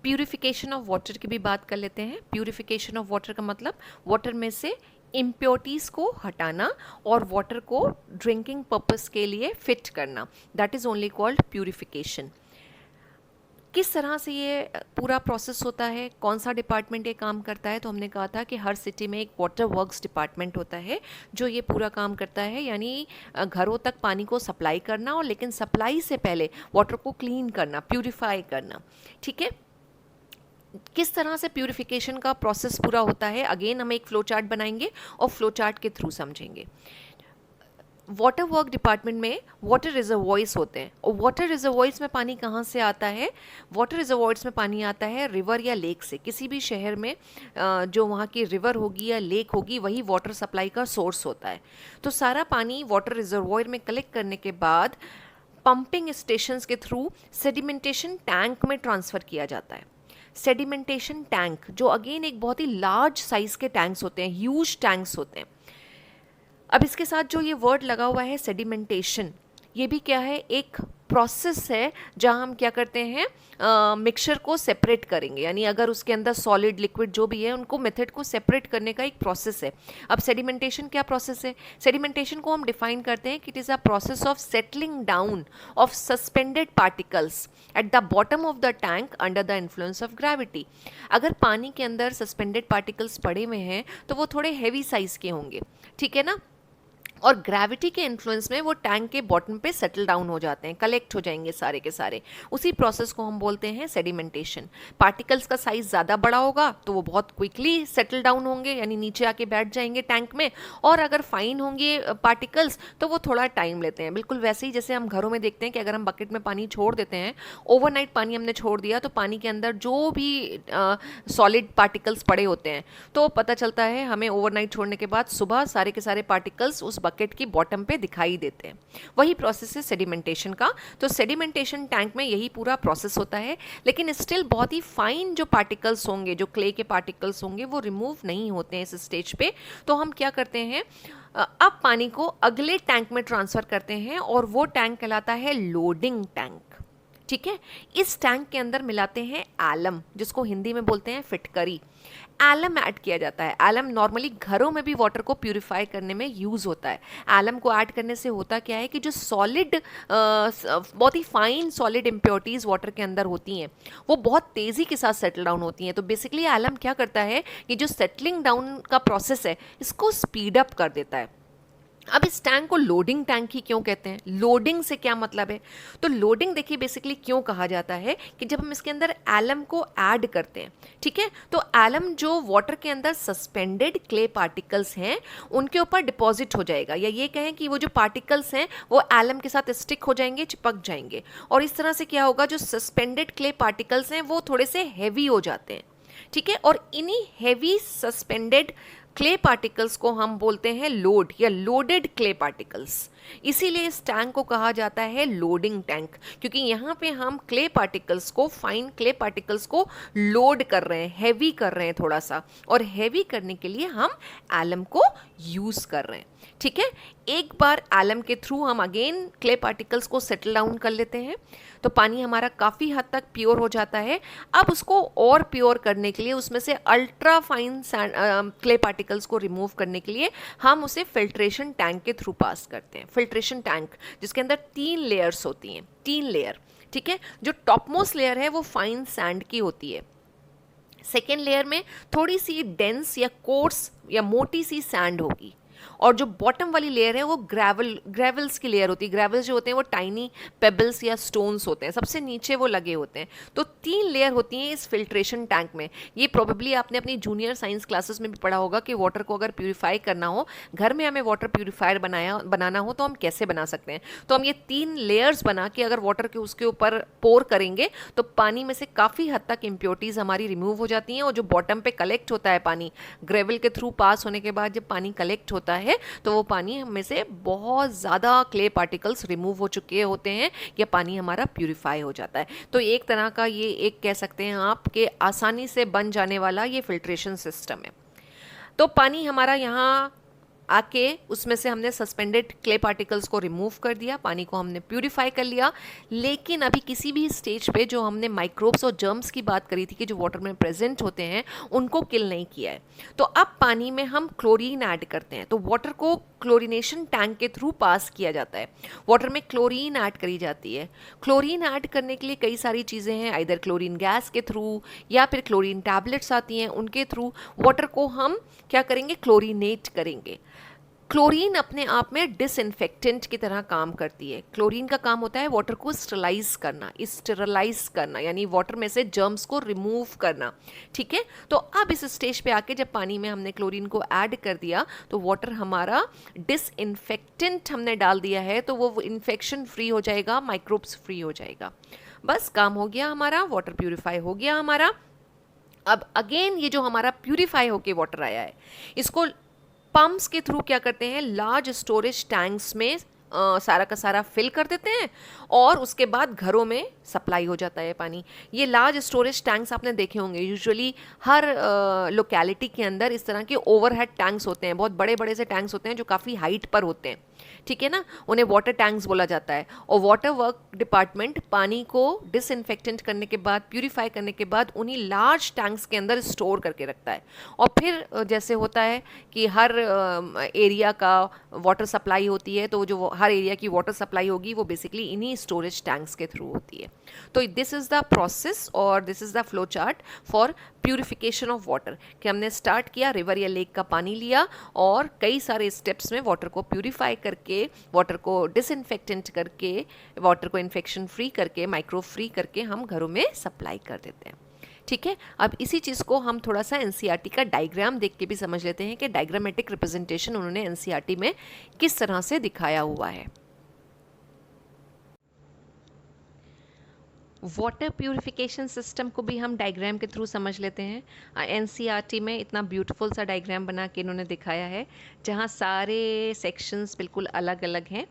प्यूरिफिकेशन ऑफ वाटर की भी बात कर लेते हैं। प्यूरिफिकेशन ऑफ वाटर का मतलब वाटर में से इम्प्योरिटीज़ को हटाना और वाटर को ड्रिंकिंग पर्पस के लिए फिट करना, that is only called purification. किस तरह से ये पूरा प्रोसेस होता है, कौन सा डिपार्टमेंट ये काम करता है, तो हमने कहा था कि हर सिटी में एक वाटर वर्क्स डिपार्टमेंट होता है जो ये पूरा काम करता है, यानी घरों तक पानी को सप्लाई करना, और लेकिन सप्लाई से पहले वाटर को क्लीन करना, प्यूरिफाई करना। ठीक है, किस तरह से प्यूरिफिकेशन का प्रोसेस पूरा होता है, अगेन हम एक फ्लो चार्ट बनाएंगे और फ्लो चार्ट के थ्रू समझेंगे। वाटर वर्क डिपार्टमेंट में वाटर रिजर्वॉयर्स होते हैं, और वाटर रिजर्वॉयर्स में पानी कहाँ से आता है? वाटर रिजर्वॉयर्स में पानी आता है रिवर या लेक से। किसी भी शहर में जो वहाँ की रिवर होगी या लेक होगी वही वाटर सप्लाई का सोर्स होता है। तो सारा पानी वाटर रिजर्वॉयर में कलेक्ट करने के बाद पंपिंग स्टेशंस के थ्रू सेडिमेंटेशन टैंक में ट्रांसफ़र किया जाता है। सेडिमेंटेशन टैंक जो अगेन एक बहुत ही लार्ज साइज़ के टैंक्स होते हैं, ह्यूज टैंक्स होते हैं। अब इसके साथ जो ये वर्ड लगा हुआ है सेडिमेंटेशन, ये भी क्या है? एक प्रोसेस है जहाँ हम क्या करते हैं, मिक्सचर को सेपरेट करेंगे, यानी अगर उसके अंदर सॉलिड लिक्विड जो भी है उनको मेथड को सेपरेट करने का एक प्रोसेस है। अब सेडिमेंटेशन क्या प्रोसेस है? सेडिमेंटेशन को हम डिफाइन करते हैं कि it is a process of settling down of suspended particles at the bottom of the tank under the influence of gravity. अगर पानी के अंदर सस्पेंडेड पार्टिकल्स पड़े हुए हैं तो वो थोड़े हैवी साइज़ के होंगे, ठीक है ना, और ग्रेविटी के इन्फ्लुएंस में वो टैंक के बॉटम पे सेटल डाउन हो जाते हैं, कलेक्ट हो जाएंगे सारे के सारे। उसी प्रोसेस को हम बोलते हैं सेडिमेंटेशन। पार्टिकल्स का साइज ज़्यादा बड़ा होगा तो वो बहुत क्विकली सेटल डाउन होंगे, यानी नीचे आके बैठ जाएंगे टैंक में, और अगर फाइन होंगे पार्टिकल्स तो वो थोड़ा टाइम लेते हैं। बिल्कुल वैसे ही जैसे हम घरों में देखते हैं कि अगर हम बकेट में पानी छोड़ देते हैं, ओवरनाइट पानी हमने छोड़ दिया, तो पानी के अंदर जो भी सॉलिड पार्टिकल्स पड़े होते हैं तो पता चलता है हमें ओवरनाइट छोड़ने के बाद सुबह सारे के सारे पार्टिकल्स उस बकेट की बॉटम पे दिखाई देते हैं। वही प्रोसेस है सेडिमेंटेशन का। तो सेडिमेंटेशन टैंक में यही पूरा प्रोसेस होता है, लेकिन स्टिल बहुत ही फाइन जो पार्टिकल्स होंगे, जो क्ले के पार्टिकल्स होंगे, वो रिमूव नहीं होते हैं इस स्टेज पे। तो हम क्या करते हैं, अब पानी को अगले टैंक में ट्रांसफ़र करते हैं, और वो टैंक कहलाता है लोडिंग टैंक। ठीक है, इस टैंक के अंदर मिलाते हैं एलम, जिसको हिंदी में बोलते हैं फिटकरी। एलम ऐड किया जाता है। एलम नॉर्मली घरों में भी वाटर को प्यूरिफाई करने में यूज़ होता है। एलम को ऐड करने से होता क्या है कि जो सॉलिड बहुत ही फाइन सॉलिड इम्प्योरिटीज़ वाटर के अंदर होती हैं वो बहुत तेज़ी के साथ सेटल डाउन होती हैं। तो बेसिकली एलम क्या करता है कि जो सेटलिंग डाउन का प्रोसेस है इसको स्पीड अप कर देता है। अब इस टैंक को लोडिंग टैंक ही क्यों कहते हैं? लोडिंग से क्या मतलब है? तो लोडिंग देखिए बेसिकली क्यों कहा जाता है कि जब हम इसके अंदर एलम को ऐड करते हैं, ठीक है, तो एलम जो वाटर के अंदर सस्पेंडेड क्ले पार्टिकल्स हैं उनके ऊपर डिपॉजिट हो जाएगा, या ये कहें कि वो जो पार्टिकल्स हैं वो एलम के साथ स्टिक हो जाएंगे, चिपक जाएंगे, और इस तरह से क्या होगा, जो सस्पेंडेड क्ले पार्टिकल्स हैं वो थोड़े से हैवी हो जाते हैं। ठीक है, और इन्हीं हैवी सस्पेंडेड क्ले पार्टिकल्स को हम बोलते हैं लोड या लोडेड क्ले पार्टिकल्स। इसीलिए इस टैंक को कहा जाता है लोडिंग टैंक, क्योंकि यहाँ पे हम क्ले पार्टिकल्स को, फाइन क्ले पार्टिकल्स को लोड कर रहे हैं, हैवी कर रहे हैं थोड़ा सा, और हैवी करने के लिए हम एलम को यूज़ कर रहे हैं। ठीक है, एक बार एलम के थ्रू हम अगेन क्ले पार्टिकल्स को सेटल डाउन कर लेते हैं तो पानी हमारा काफ़ी हद तक प्योर हो जाता है। अब उसको और प्योर करने के लिए, उसमें से अल्ट्रा फाइन क्ले पार्टिकल्स को रिमूव करने के लिए हम उसे फिल्ट्रेशन टैंक के थ्रू पास करते हैं। फिल्ट्रेशन टैंक जिसके अंदर 3 लेयर्स होती हैं, 3 लेयर। ठीक है, जो टॉप मोस्ट लेयर है वो फाइन सैंड की होती है, सेकेंड लेयर में थोड़ी सी डेंस या कोर्स या मोटी सी सैंड होगी, और जो बॉटम वाली लेयर है वो ग्रेवल्स की लेयर होती है। ग्रेवल्स जो होते हैं वो टाइनी पेबल्स या स्टोन्स होते हैं, सबसे नीचे वो लगे होते हैं। तो 3 लेयर होती हैं इस फिल्ट्रेशन टैंक में। ये प्रोबेबली आपने अपनी जूनियर साइंस क्लासेस में भी पढ़ा होगा कि वाटर को अगर प्यूरिफाई करना हो, घर में हमें वाटर प्यूरिफायर बनाना हो तो हम कैसे बना सकते हैं। तो हम ये 3 लेयर्स बना के अगर वाटर के उसके ऊपर पोर करेंगे तो पानी में से काफ़ी हद तक इम्प्योरिटीज़ हमारी रिमूव हो जाती हैं, और जो बॉटम पे कलेक्ट होता है पानी ग्रेवल के थ्रू पास होने के बाद जब पानी कलेक्ट होता है तो वो पानी में से बहुत ज़्यादा क्ले पार्टिकल्स रिमूव हो चुके होते हैं, या पानी हमारा प्यूरिफाई हो जाता है। तो एक तरह का ये एक कह सकते हैं आप कि आसानी से बन जाने वाला ये फिल्ट्रेशन सिस्टम है। तो पानी हमारा यहाँ आके उसमें से हमने सस्पेंडेड क्ले पार्टिकल्स को रिमूव कर दिया, पानी को हमने प्यूरिफाई कर लिया। लेकिन अभी किसी भी स्टेज पे जो हमने माइक्रोब्स और जर्म्स की बात करी थी कि जो वाटर में प्रेजेंट होते हैं उनको किल नहीं किया है। तो अब पानी में हम क्लोरीन ऐड करते हैं, तो वाटर को क्लोरीनेशन टैंक के थ्रू पास किया जाता है। वाटर में क्लोरीन ऐड करी जाती है। क्लोरीन ऐड करने के लिए कई सारी चीज़ें हैं, आइदर क्लोरीन गैस के थ्रू या फिर क्लोरीन टैबलेट्स आती हैं, उनके थ्रू वाटर को हम क्या करेंगे, क्लोरीनेट करेंगे। क्लोरीन अपने आप में डिसइंफेक्टेंट की तरह काम करती है। क्लोरीन का काम होता है वाटर को स्टेरलाइज करना, यानी वाटर में से जर्म्स को रिमूव करना। ठीक है, तो अब इस स्टेज पे आके जब पानी में हमने क्लोरीन को ऐड कर दिया तो वाटर हमारा डिसइंफेक्टेंट हमने डाल दिया है, तो वो इन्फेक्शन फ्री हो जाएगा, माइक्रोब्स फ्री हो जाएगा। बस काम हो गया हमारा, वाटर प्यूरिफाई हो गया हमारा। अब अगेन ये जो हमारा प्यूरिफाई होके वाटर आया है, इसको पंप्स के थ्रू क्या करते हैं, लार्ज स्टोरेज टैंक्स में सारा का सारा फिल कर देते हैं, और उसके बाद घरों में सप्लाई हो जाता है पानी। ये लार्ज स्टोरेज टैंक्स आपने देखे होंगे, यूजुअली हर लोकेलिटी के अंदर इस तरह के ओवरहेड टैंक्स होते हैं, बहुत बड़े बड़े से टैंक्स होते हैं जो काफ़ी हाइट पर होते हैं। ठीक है ना, उन्हें वाटर टैंक्स बोला जाता है। और वाटर वर्क डिपार्टमेंट पानी को डिसइंफेक्टेंट करने के बाद, प्यूरिफाई करने के बाद उन्हीं लार्ज टैंक्स के अंदर स्टोर करके रखता है। और फिर जैसे होता है कि हर एरिया का वाटर सप्लाई होती है, तो जो हर एरिया की वाटर सप्लाई होगी वो बेसिकली इन्हीं स्टोरेज टैंक्स के थ्रू होती है। तो दिस इज़ द प्रोसेस और this is the flow chart for purification of water, कि हमने स्टार्ट किया, रिवर या लेक का पानी लिया और कई सारे स्टेप्स में वाटर को प्यूरिफाई करके, वाटर को डिसइंफेक्टेंट करके, वाटर को इन्फेक्शन फ्री करके, माइक्रोब फ्री करके हम घरों में सप्लाई कर देते हैं। ठीक है, अब इसी चीज़ को हम थोड़ा सा एनसीईआरटी का डायग्राम देख के भी समझ लेते हैं कि डायग्रामेटिक रिप्रेजेंटेशन उन्होंने एनसीईआरटी में किस तरह से दिखाया हुआ है। वाटर प्यूरिफिकेशन सिस्टम को भी हम डायग्राम के थ्रू समझ लेते हैं। एनसीईआरटी में इतना ब्यूटीफुल सा डायग्राम बना के इन्होंने दिखाया है, जहाँ सारे सेक्शंस बिल्कुल अलग अलग हैं।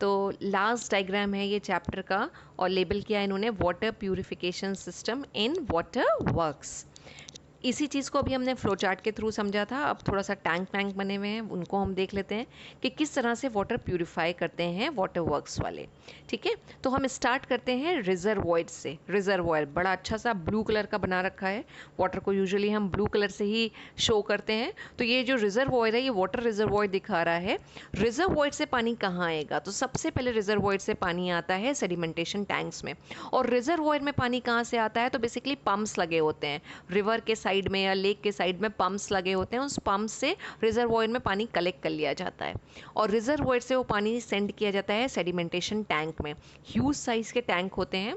तो लास्ट डायग्राम है ये चैप्टर का, और लेबल किया इन्होंने water purification system in water works. इसी चीज़ को अभी हमने फ्लो चार्ट के थ्रू समझा था। अब थोड़ा सा टैंक वैंक बने हुए हैं, उनको हम देख लेते हैं कि किस तरह से वाटर प्यूरिफाई करते हैं वाटर वर्क्स वाले। ठीक है, तो हम स्टार्ट करते हैं रिजर्वॉयर से। रिजर्वॉयर बड़ा अच्छा सा ब्लू कलर का बना रखा है, वाटर को यूजुअली हम ब्लू कलर से ही शो करते हैं। तो ये जो रिजर्वॉयर है, ये वाटर रिजर्वॉयर दिखा रहा है। रिजर्वॉयर से पानी कहाँ आएगा, तो सबसे पहले रिजर्वॉयर से पानी आता है सेडिमेंटेशन टैंक्स में। और रिजर्वॉयर में पानी कहाँ से आता है, तो बेसिकली पम्प्स लगे होते हैं रिवर के साइड में या लेक के साइड में, पंप्स लगे होते हैं। उस पंप से रिजर्वॉयर में पानी कलेक्ट कर लिया जाता है, और रिजर्वॉयर से वो पानी सेंड किया जाता है सेडिमेंटेशन टैंक में। ह्यूज साइज के टैंक होते हैं,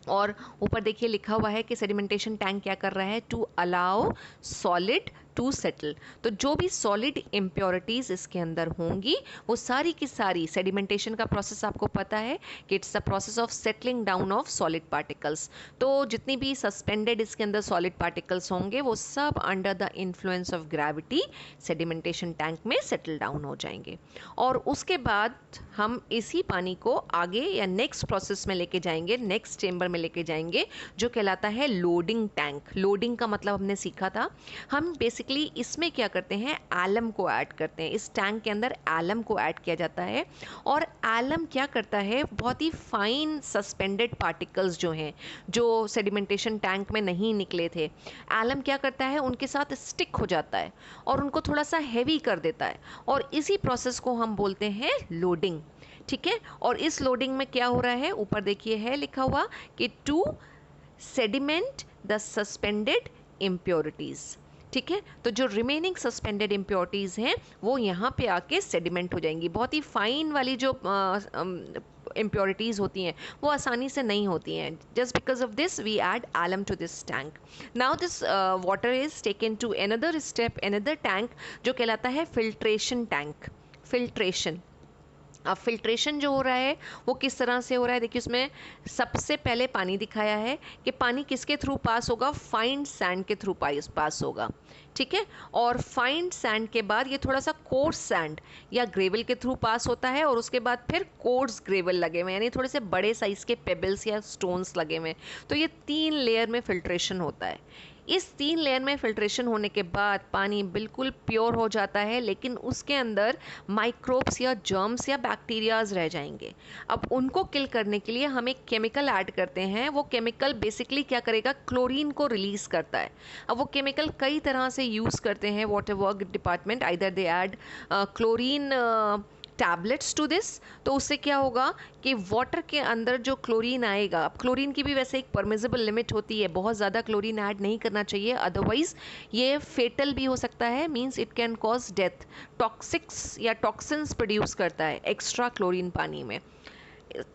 और ऊपर देखिए लिखा हुआ है कि सेडिमेंटेशन टैंक क्या कर रहा है, to allow solid to settle. तो जो भी सॉलिड इम्प्योरिटीज़ इसके अंदर होंगी वो सारी की सारी, सेडिमेंटेशन का प्रोसेस आपको पता है कि it's the process of settling down of solid particles. तो जितनी भी सस्पेंडेड इसके अंदर सॉलिड पार्टिकल्स होंगे वो सब under the influence of gravity sedimentation tank में सेटल डाउन हो जाएंगे। और उसके बाद हम इसी पानी को आगे या नेक्स्ट प्रोसेस में लेके जाएंगे, नेक्स्ट चेंबर में लेके जाएंगे, जो कहलाता है लोडिंग टैंक। लोडिंग का मतलब हमने सीखा था, हम बेसिकली इसमें क्या करते हैं, एलम को ऐड करते हैं। इस टैंक के अंदर एलम को ऐड किया जाता है, और एलम क्या करता है, बहुत ही फाइन सस्पेंडेड पार्टिकल्स जो हैं, जो सेडिमेंटेशन टैंक में नहीं निकले थे, एलम क्या करता है, उनके साथ स्टिक हो जाता है और उनको थोड़ा सा हैवी कर देता है, और इसी प्रोसेस को हम बोलते हैं लोडिंग। ठीक है, और इस लोडिंग में क्या हो रहा है, ऊपर देखिए है लिखा हुआ कि to sediment the suspended impurities. ठीक है, तो जो रिमेनिंग सस्पेंडेड इम्प्योरिटीज़ हैं वो यहाँ पे आके सेडिमेंट हो जाएंगी। बहुत ही फाइन वाली जो इम्प्योरिटीज़ होती हैं वो आसानी से नहीं होती हैं। Just because of this we add alum to this tank. Now this water is taken to another step, another tank जो कहलाता है फिल्ट्रेशन टैंक। फिल्ट्रेशन, अब फिल्ट्रेशन जो हो रहा है वो किस तरह से हो रहा है, देखिए उसमें सबसे पहले पानी दिखाया है कि पानी किसके थ्रू पास होगा, फाइन सैंड के थ्रू पास होगा। ठीक है, और फाइन सैंड के बाद ये थोड़ा सा कोर्स सैंड या ग्रेवल के थ्रू पास होता है, और उसके बाद फिर कोर्स ग्रेवल लगे हुए, यानी थोड़े से बड़े साइज़ के पेबल्स या स्टोन्स लगे हुए। तो ये 3 लेयर में फिल्ट्रेशन होता है। इस 3 लेयर में फिल्ट्रेशन होने के बाद पानी बिल्कुल प्योर हो जाता है, लेकिन उसके अंदर माइक्रोब्स या जर्म्स या बैक्टीरियाज रह जाएंगे। अब उनको किल करने के लिए हम एक केमिकल ऐड करते हैं। वो केमिकल बेसिकली क्या करेगा, क्लोरीन को रिलीज़ करता है। अब वो केमिकल कई तरह से यूज़ करते हैं water work department, either they add chlorine tablets to this. तो उससे क्या होगा कि वाटर के अंदर जो क्लोरीन आएगा, अब क्लोरीन की भी वैसे एक परमिजिबल लिमिट होती है, बहुत ज़्यादा क्लोरीन ऐड नहीं करना चाहिए, अदरवाइज ये फेटल भी हो सकता है, means it can cause death. Toxics या टॉक्सिन्स प्रोड्यूस करता है एक्स्ट्रा क्लोरीन पानी में।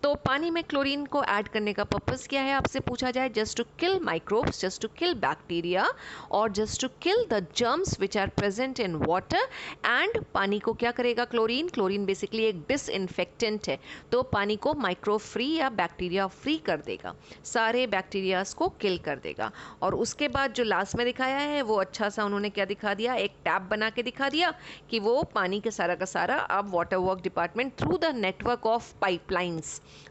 तो पानी में क्लोरीन को ऐड करने का पर्पस क्या है आपसे पूछा जाए, just to kill microbes, just to kill bacteria, और just to kill the germs which are present in water. And पानी को क्या करेगा क्लोरीन, क्लोरीन बेसिकली एक डिसइंफेक्टेंट है, तो पानी को माइक्रो फ्री या बैक्टीरिया फ्री कर देगा, सारे बैक्टीरियाज को किल कर देगा। और उसके बाद जो लास्ट में दिखाया है वो अच्छा सा उन्होंने क्या दिखा दिया, एक टैप बना के दिखा दिया कि वो पानी के सारा का सारा अब water work department through the network of pipelines,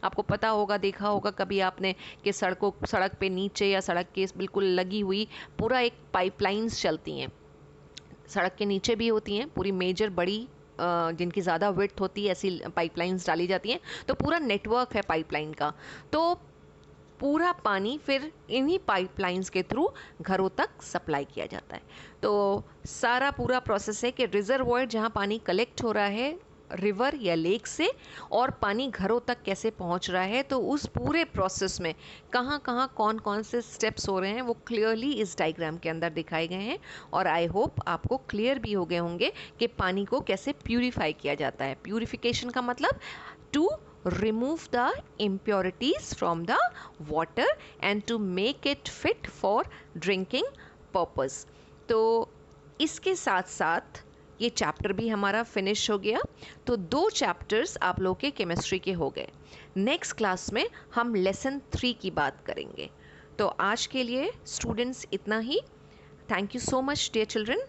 आपको पता होगा, देखा होगा कभी आपने कि सड़क पे नीचे या सड़क के बिल्कुल लगी हुई पूरा एक पाइपलाइंस चलती हैं, सड़क के नीचे भी होती हैं, पूरी मेजर बड़ी जिनकी ज़्यादा विड्थ होती है ऐसी पाइपलाइंस डाली जाती हैं। तो पूरा नेटवर्क है पाइपलाइन का, तो पूरा पानी फिर इन्हीं पाइपलाइंस के थ्रू घरों तक सप्लाई किया जाता है। तो सारा पूरा प्रोसेस है कि रिजर्वॉयर जहाँ पानी कलेक्ट हो रहा है रिवर या लेक से, और पानी घरों तक कैसे पहुंच रहा है, तो उस पूरे प्रोसेस में कहाँ कहाँ कौन कौन से स्टेप्स हो रहे हैं वो क्लियरली इस डायग्राम के अंदर दिखाए गए हैं। और आई होप आपको क्लियर भी हो गए होंगे कि पानी को कैसे प्यूरिफाई किया जाता है। प्यूरिफिकेशन का मतलब to remove the impurities from the water and to make it fit for drinking purpose। तो इसके साथ साथ ये चैप्टर भी हमारा फिनिश हो गया। तो 2 चैप्टर्स आप लोग के केमिस्ट्री के हो गए। नेक्स्ट क्लास में हम लेसन 3 की बात करेंगे। तो आज के लिए स्टूडेंट्स इतना ही। Thank you so much dear children.